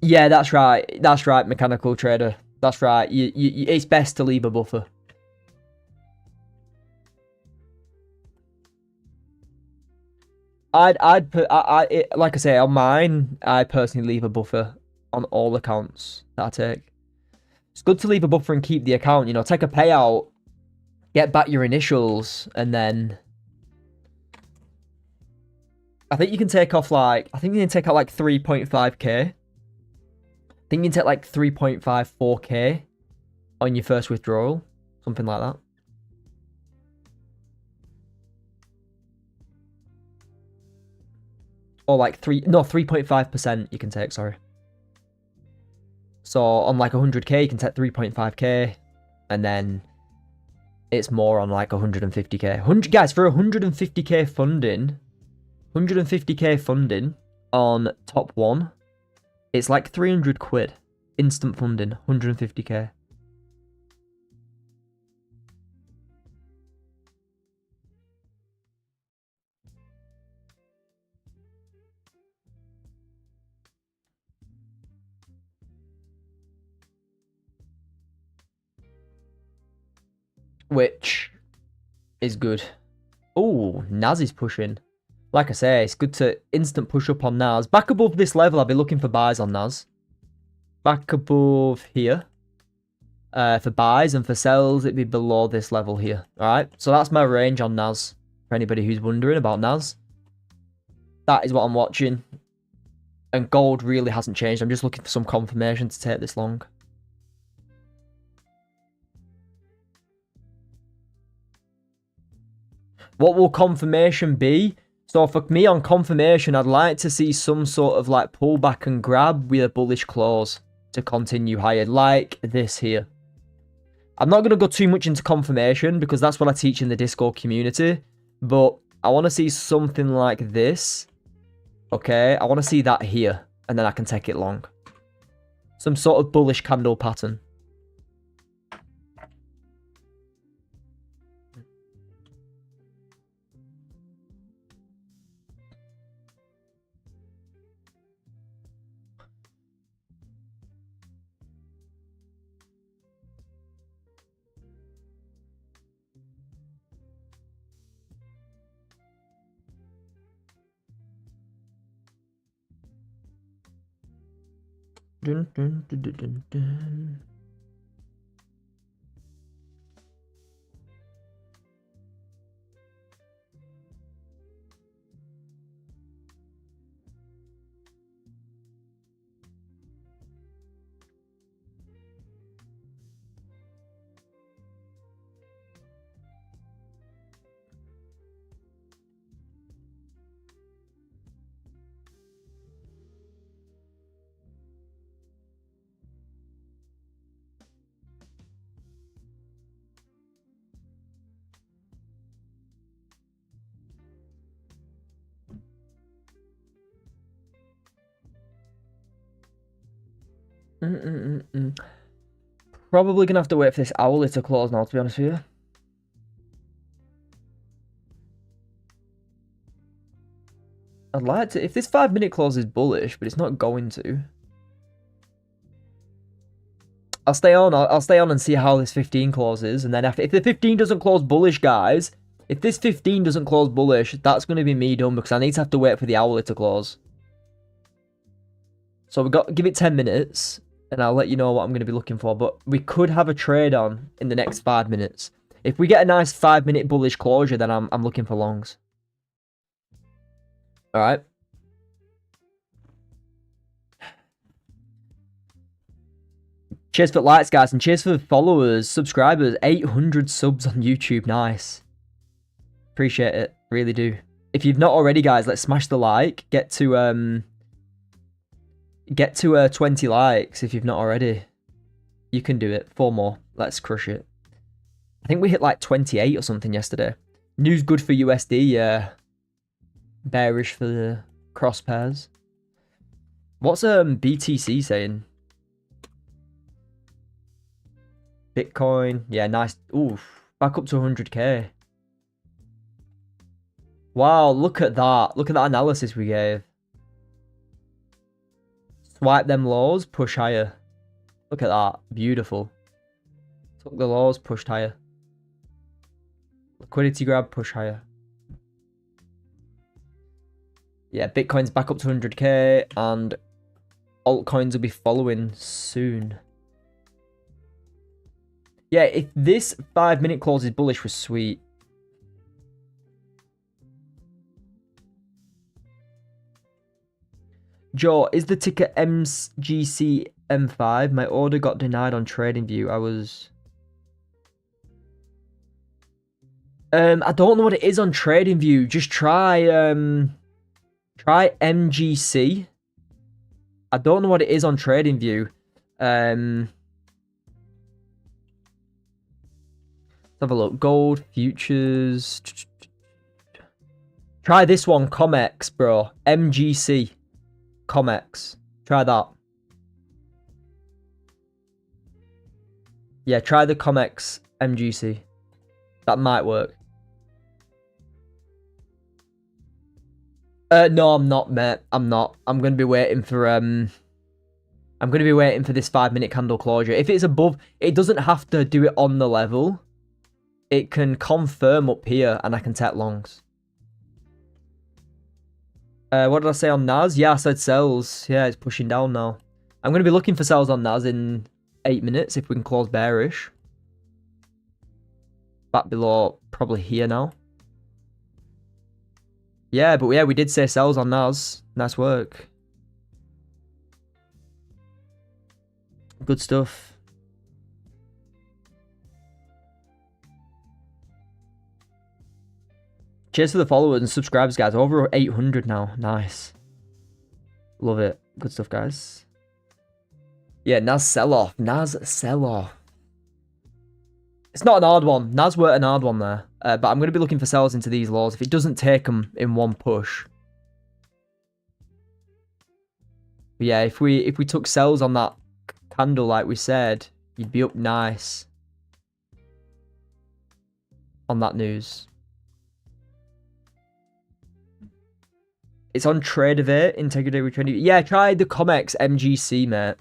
Yeah, that's right. That's right, mechanical trader. That's right. It's best to leave a buffer. Like I say, on mine, I personally leave a buffer on all accounts that I take. It's good to leave a buffer and keep the account, you know, take a payout, get back your initials, and then I think you can take off like, I think you can take out like 3.5k. I think you can take like 3.54k on your first withdrawal, something like that. Or like 3.5% you can take, sorry. So on like 100k, you can take 3.5k, and then it's more on like 150k. Guys, for 150k funding, 150k funding on top one, it's like 300 quid. Instant funding, 150k. Which is good. Oh, Naz is pushing. Like I say, it's good to instant push up on Naz. Back above this level, I'll be looking for buys on Naz. Back above here. For buys, and for sells, it'd be below this level here. Alright, so that's my range on Naz. For anybody who's wondering about Naz. That is what I'm watching. And gold really hasn't changed. I'm just looking for some confirmation to take this long. What will confirmation be? So for me on confirmation, I'd like to see some sort of like pullback and grab with a bullish close to continue higher, like this here. I'm not going to go too much into confirmation because that's what I teach in the Discord community. But I want to see something like this. Okay, I want to see that here. And then I can take it long. Some sort of bullish candle pattern. Dun, dun, dun, dun, dun, dun. Probably gonna have to wait for this hourly to close now, to be honest with you. I'd like to, if this 5-minute close is bullish, but it's not going to. I'll stay on and see how this 15 closes, and then if the 15 doesn't close bullish, guys, if this 15 doesn't close bullish, that's going to be me done because I need to have to wait for the hourly to close. So we got give it 10 minutes, and I'll let you know what I'm going to be looking for. But we could have a trade on in the next 5 minutes. If we get a nice 5-minute bullish closure, then I'm looking for longs. All right. Cheers for the likes, guys, and cheers for the followers, subscribers. 800 subs on YouTube. Nice. Appreciate it. Really do. If you've not already, guys, let's smash the like. Get to 20 likes if you've not already. You can do it. 4 more. Let's crush it. I think we hit like 28 or something yesterday. News good for USD, yeah. Bearish for the cross pairs. What's BTC saying? Bitcoin, yeah, nice. Oof, back up to 100k. Wow, look at that. Look at that analysis we gave. Swipe them lows, push higher. Look at that. Beautiful. Took the lows, pushed higher. Liquidity grab, push higher. Yeah, Bitcoin's back up to 100k and altcoins will be following soon. Yeah, if this 5-minute close is bullish was sweet. Joe, is the ticker MGC M5? My order got denied on TradingView. I was... I don't know what it is on TradingView. Just try MGC. I don't know what it is on TradingView. Let's have a look. Gold, futures. Try this one, COMEX, bro. MGC. COMEX. Try that. Yeah, try the COMEX MGC. That might work. No, I'm not, mate. I'm not. I'm gonna be waiting for I'm gonna be waiting for this 5-minute candle closure. If it's above, it doesn't have to do it on the level. It can confirm up here, and I can take longs. What did I say on NAS? Yeah, I said sells. Yeah, it's pushing down now. I'm gonna be looking for sells on NAS in 8 minutes if we can close bearish. Back below, probably here now. Yeah, but yeah, we did say sells on NAS. Nice work. Good stuff. Cheers for the followers and subscribers, guys. Over 800 now. Nice. Love it. Good stuff, guys. Yeah, NAS sell-off. NAS sell-off. It's not an hard one. NAS were an hard one there. But I'm going to be looking for sells into these lows. If it doesn't take them in one push. But yeah, if we took sells on that candle like we said, you'd be up nice on that news. It's on Tradeovate, Integrity Retraining. Yeah, try the COMEX MGC, mate.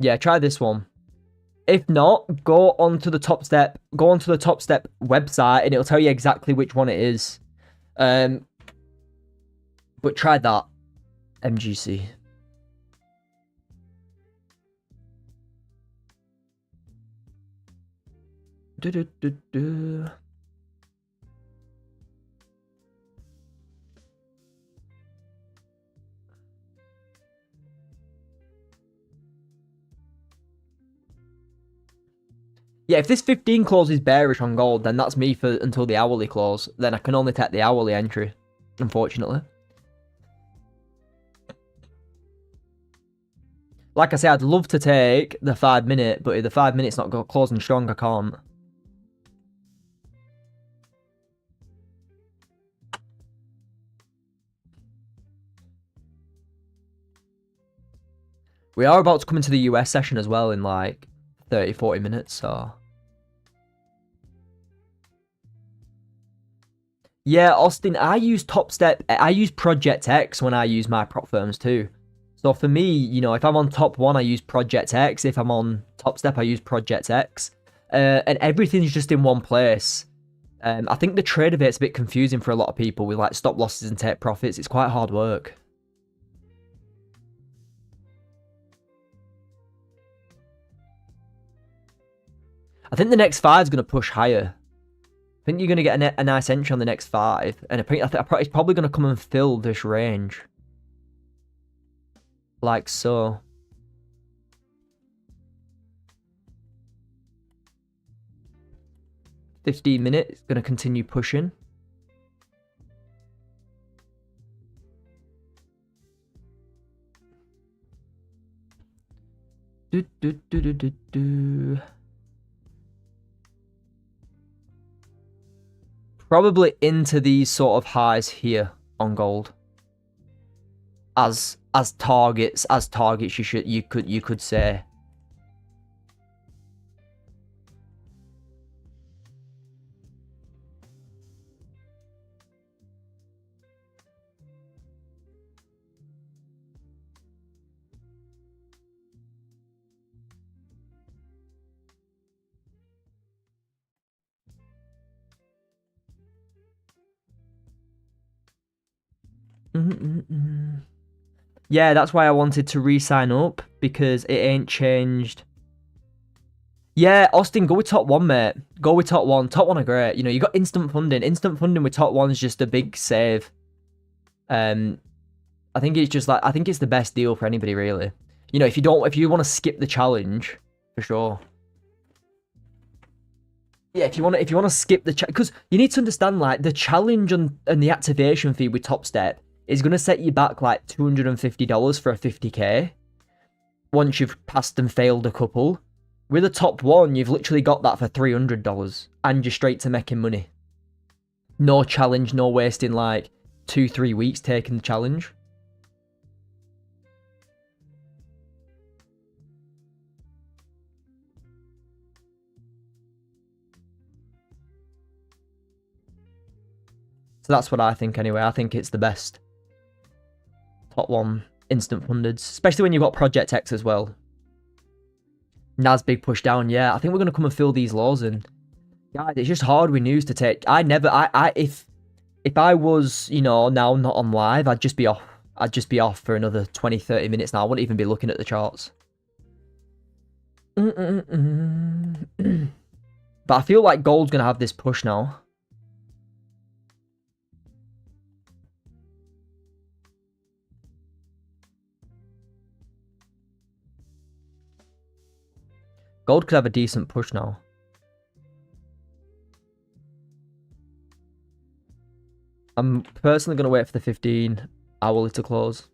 Yeah, try this one. If not, go onto the Top Step. Go onto the Top Step website, and it'll tell you exactly which one it is. But try that MGC. Yeah, if this 15 closes bearish on gold, then that's me for until the hourly close. Then I can only take the hourly entry, unfortunately. Like I said, I'd love to take the 5-minute, but if the 5 minutes not closing strong, I can't. We are about to come into the US session as well in like 30-40 minutes, so... Yeah, Austin, I use Top Step. I use Project X when I use my prop firms too. So for me, you know, if I'm on Top 1, I use Project X. If I'm on Top Step, I use Project X. And everything's just in one place. I think the Tradeovate's a bit confusing for a lot of people with like stop losses and take profits. It's quite hard work. I think the next 5 is going to push higher. I think you're going to get a nice entry on the next 5. And I think it's probably going to come and fill this range. like so. $15 gonna continue pushing. Probably into these sort of highs here on gold. As targets you could say. Yeah, that's why I wanted to re-sign up, because it ain't changed. Yeah, Austin, go with top one, mate. Go with top one. Top one are great. You know, you got instant funding. Instant funding with top one is just a big save. I think it's just like, I think it's the best deal for anybody, really. You know, if you want to skip the challenge, for sure. Yeah, if you want to skip the challenge, because you need to understand, like, the challenge and the activation fee with Top Step is going to set you back like $250 for a 50k once you've passed and failed a couple. With a top one, you've literally got that for $300 and you're straight to making money. No challenge, no wasting like 2-3 weeks taking the challenge. So that's what I think anyway. I think it's the best top one instant funded, especially when you've got Project X as well. Nas big push down, yeah. I think we're gonna come and fill these laws in. Guys, it's just hard with news to take. If I was, you know, now not on live, I'd just be off. I'd just be off for another 20-30 minutes now. I wouldn't even be looking at the charts. But I feel like gold's gonna have this push now. Gold could have a decent push now. I'm personally going to wait for the 15 hourly to close.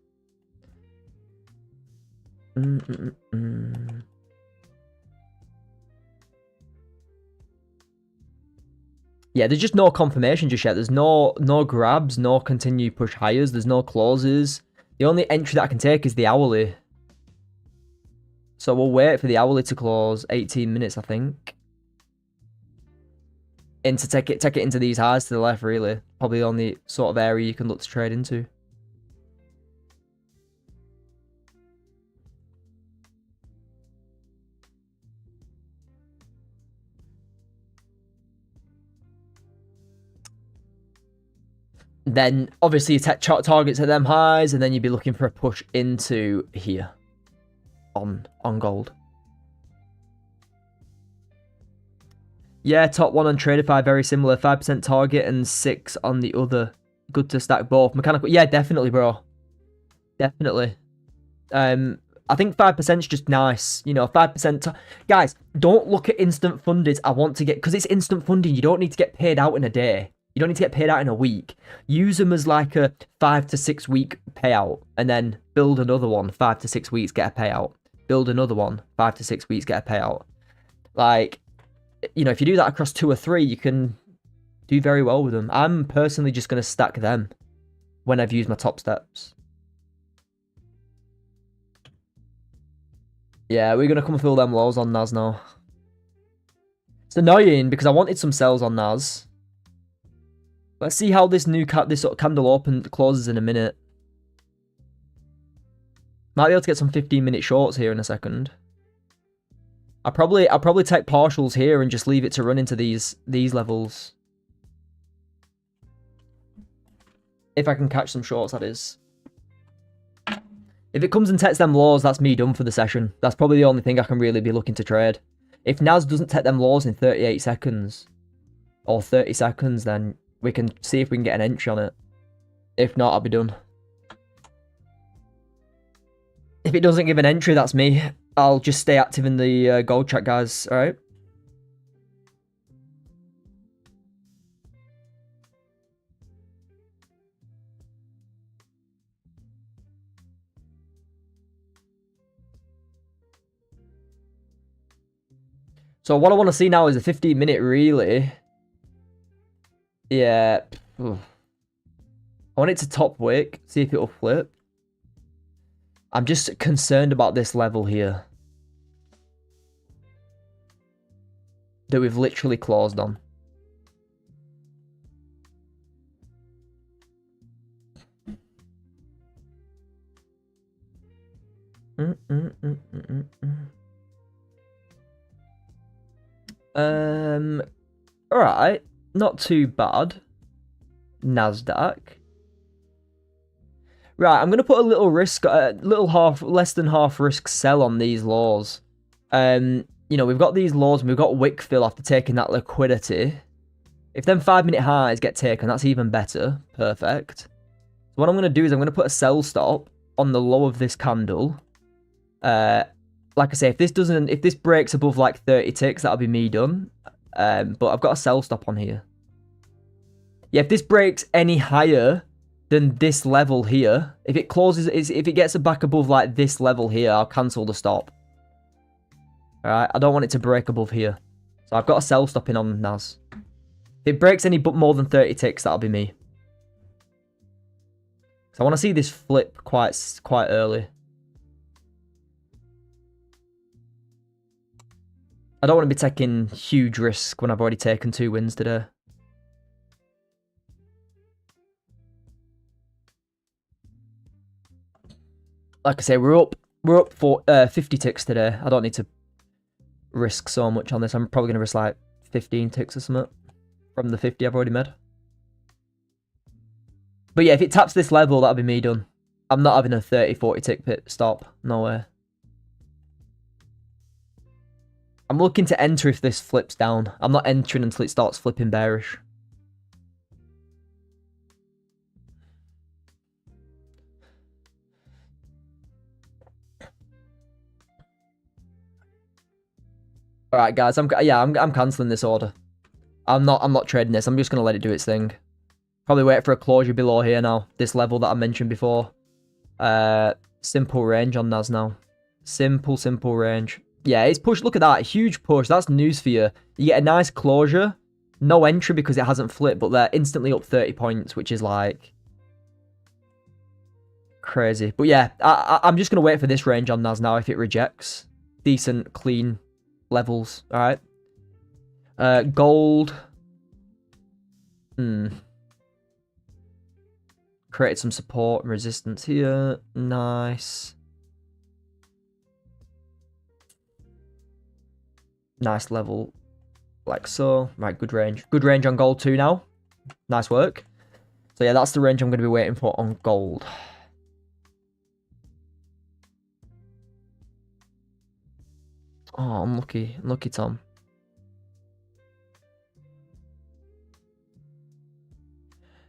Yeah, there's just no confirmation just yet. There's no grabs, no continue push higher. There's no closes. The only entry that I can take is the hourly. So we'll wait for the hourly to close. 18 minutes, I think. And to take it into these highs to the left, really. Probably the only sort of area you can look to trade into. Then, obviously, you take targets at them highs, and then you'd be looking for a push into here. On gold. Yeah, top one on Tradeify, very similar. 5% target and 6 on the other. Good to stack both. Mechanical, yeah, definitely, bro. Definitely. I think 5% is just nice. You know, 5%. Guys, don't look at instant funded. I want to get, because it's instant funding. You don't need to get paid out in a day. You don't need to get paid out in a week. Use them as like a 5 to 6 week payout, and then build another one. 5 to 6 weeks, get a payout. Build another one. 5 to 6 weeks, get a payout. Like, you know, if you do that across 2 or 3, you can do very well with them. I'm personally just going to stack them when I've used my top steps. Yeah, we're going to come fill them lows on Nas now. It's annoying because I wanted some sells on Nas. Let's see how this sort of candle closes in a minute. Might be able to get some 15-minute shorts here in a second. I'll probably take partials here and just leave it to run into these levels. If I can catch some shorts, that is. If it comes and takes them lows, that's me done for the session. That's probably the only thing I can really be looking to trade. If Nas doesn't take them lows in 38 seconds, or 30 seconds, then we can see if we can get an entry on it. If not, I'll be done. If it doesn't give an entry, that's me. I'll just stay active in the gold chat, guys. All right. So what I want to see now is a 15-minute relay. Yeah. Ugh. I want it to top wick, see if it'll flip. I'm just concerned about this level here that we've literally closed on. Alright, not too bad. Nasdaq. Right, I'm gonna put a little risk, less than half risk sell on these laws. You know, we've got these laws and we've got wick fill after taking that liquidity. If them 5-minute highs get taken, that's even better. Perfect. So what I'm gonna do is I'm gonna put a sell stop on the low of this candle. Like I say, if this breaks above like 30 ticks, that'll be me done. But I've got a sell stop on here. Yeah, if this breaks any higher than this level here, if it closes, if it gets back above like this level here, I'll cancel the stop. Alright, I don't want it to break above here. So I've got a sell stop in on NAS. If it breaks any more than 30 ticks, that'll be me. So I want to see this flip quite early. I don't want to be taking huge risk when I've already taken 2 wins today. Like I say, we're up for 50 ticks today. I don't need to risk so much on this. I'm probably going to risk like 15 ticks or something from the 50 I've already made. But yeah, if it taps this level, that'll be me done. I'm not having a 30, 40 tick pit stop. No way. I'm looking to enter if this flips down. I'm not entering until it starts flipping bearish. All right, guys. I'm canceling this order. I'm not trading this. I'm just gonna let it do its thing. Probably wait for a closure below here now. This level that I mentioned before. Simple range on NAS now. Simple range. Yeah, it's pushed. Look at that. Huge push. That's news for you. You get a nice closure. No entry because it hasn't flipped, but they're instantly up 30 points, which is like crazy. But yeah, I'm just going to wait for this range on NAS now if it rejects. Decent, clean levels. All right. Gold. Created some support and resistance here. Nice. Nice level, like so. Right, good range. Good range on gold too now. Nice work. So yeah, that's the range I'm going to be waiting for on gold. Oh, unlucky. Unlucky, Tom.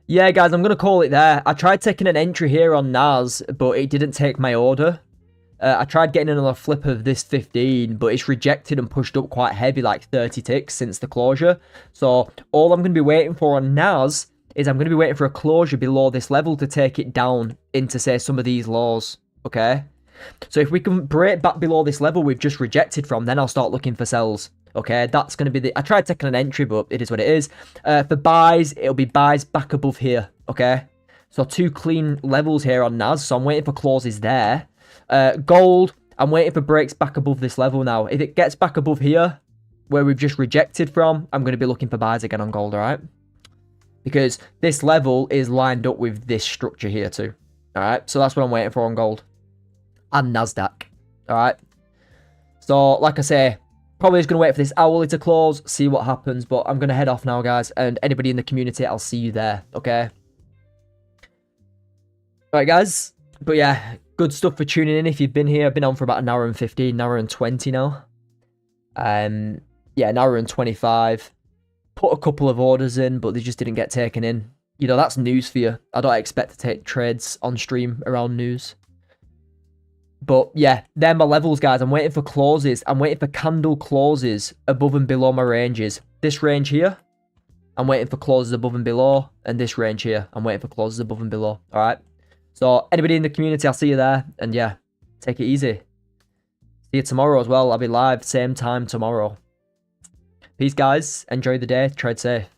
Yeah, guys, I'm going to call it there. I tried taking an entry here on NAS, but it didn't take my order. I tried getting another flip of this 15, but it's rejected and pushed up quite heavy, like 30 ticks since the closure. So all I'm going to be waiting for on NAS is I'm going to be waiting for a closure below this level to take it down into, say, some of these lows, okay? So if we can break back below this level we've just rejected from, then I'll start looking for sells, okay? That's going to be the... I tried taking an entry, but it is what it is. For buys, it'll be buys back above here, okay? So 2 clean levels here on NAS, so I'm waiting for closes there. Gold, I'm waiting for breaks back above this level now. If it gets back above here, where we've just rejected from, I'm going to be looking for buys again on gold, alright? Because this level is lined up with this structure here too. Alright, so that's what I'm waiting for on gold. And Nasdaq. Alright. So, like I say, probably just going to wait for this hourly to close, see what happens. But I'm going to head off now, guys. And anybody in the community, I'll see you there, okay? Alright, guys. But yeah, good stuff for tuning in if you've been here. I've been on for about an hour and 15, an hour and 20 now. Yeah, an hour and 25. Put a couple of orders in, but they just didn't get taken in. You know, that's news for you. I don't expect to take trades on stream around news. But yeah, they're my levels, guys. I'm waiting for closes. I'm waiting for candle closes above and below my ranges. This range here, I'm waiting for closes above and below. And this range here, I'm waiting for closes above and below. All right. So anybody in the community, I'll see you there. And yeah, take it easy. See you tomorrow as well. I'll be live same time tomorrow. Peace, guys. Enjoy the day. Trade safe.